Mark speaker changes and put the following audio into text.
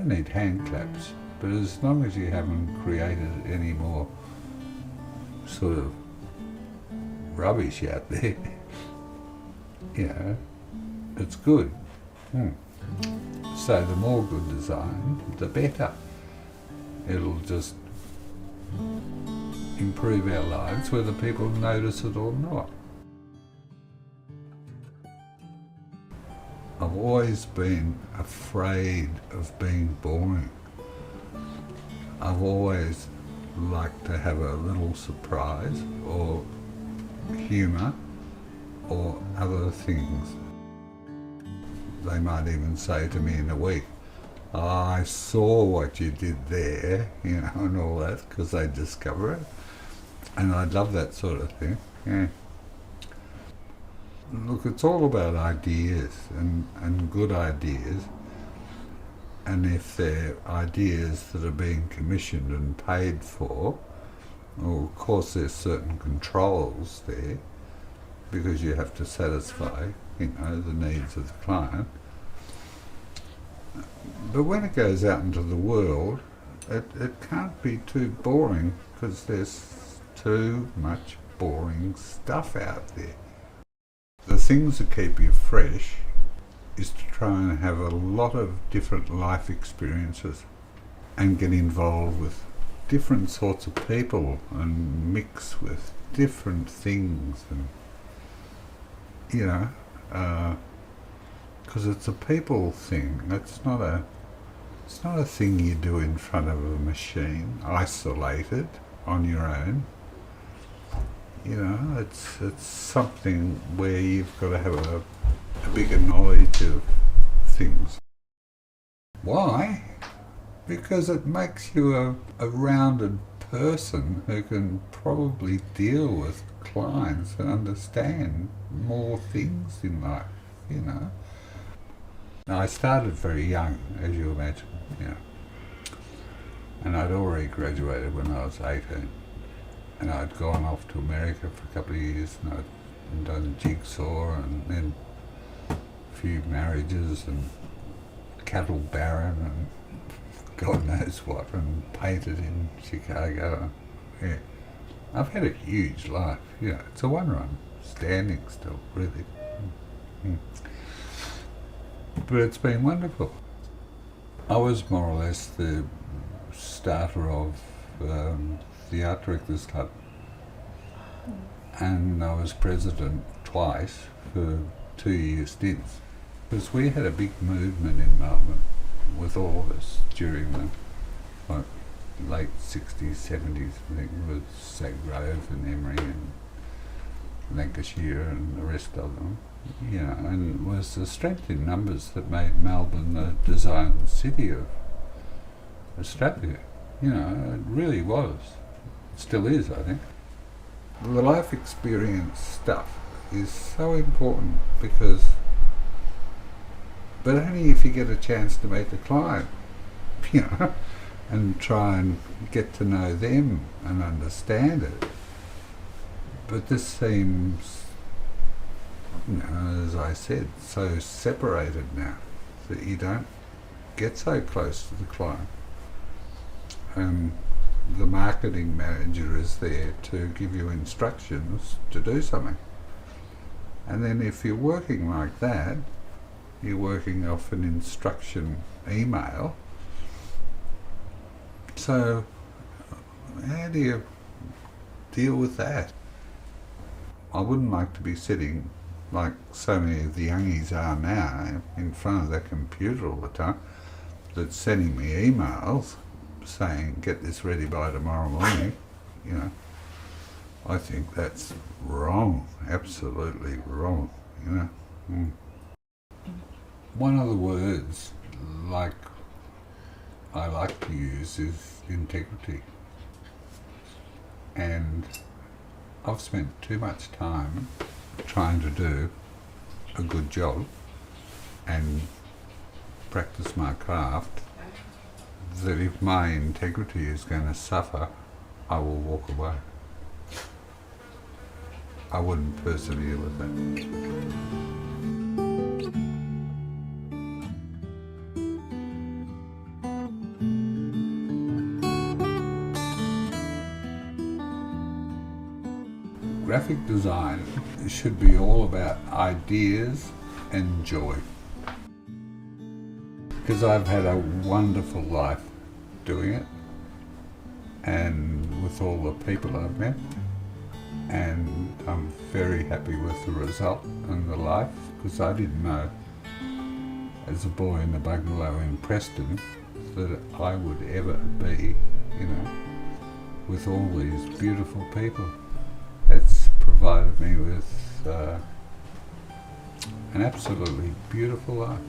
Speaker 1: don't need hand claps, but as long as you haven't created any more sort of rubbish out there, you know, it's good. So the more good design, the better. It'll just improve our lives whether people notice it or not. I've always been afraid of being boring. I've always liked to have a little surprise or humour or other things. They might even say to me in a week, "Oh, I saw what you did there," you know, and all that, because they discover it. And I love that sort of thing, yeah. Look, it's all about ideas and good ideas. And if they're ideas that are being commissioned and paid for, well, of course there's certain controls there, because you have to satisfy, you know, the needs of the client. But when it goes out into the world, it can't be too boring, because there's too much boring stuff out there. The things that keep you fresh is to try and have a lot of different life experiences and get involved with different sorts of people and mix with different things, and you know, because it's a people thing. It's not a thing you do in front of a machine, isolated on your own. You know, it's something where you've got to have a bigger knowledge of things. Why? Because it makes you a rounded person who can probably deal with clients and understand more things in life, you know. Now, I started very young, as you imagine, you know, and I'd already graduated when I was 18. And I'd gone off to America for a couple of years, and I'd done jigsaw and then a few marriages and cattle baron and God knows what, and painted in Chicago. Yeah, I've had a huge life. You know, it's a one run, standing still, really. But it's been wonderful. I was more or less the starter of the Art Directors Club, and I was president twice for 2-year stints, because we had a big movement in Melbourne with all of us during the late 60s, 70s, I think, with Sagrove and Emery and Lancashire and the rest of them. You know, and it was the strength in numbers that made Melbourne the design city of Australia. You know, it really was. Still is, I think. The life experience stuff is so important, because, but only if you get a chance to meet the client, you know, and try and get to know them and understand it. But this seems, you know, as I said, so separated now that you don't get so close to the client. The marketing manager is there to give you instructions to do something. And then if you're working like that, you're working off an instruction email. So how do you deal with that? I wouldn't like to be sitting, like so many of the youngies are now, in front of their computer all the time, that's sending me emails saying, "Get this ready by tomorrow morning." You know, I think that's wrong, absolutely wrong, you know. One of the words like I like to use is integrity. And I've spent too much time trying to do a good job and practice my craft, that if my integrity is going to suffer, I will walk away. I wouldn't persevere with that. graphic design should be all about ideas and joy. Because I've had a wonderful life doing it, and with all the people I've met, and I'm very happy with the result and the life, because I didn't know as a boy in the bungalow in Preston that I would ever be, with all these beautiful people. It's provided me with an absolutely beautiful life.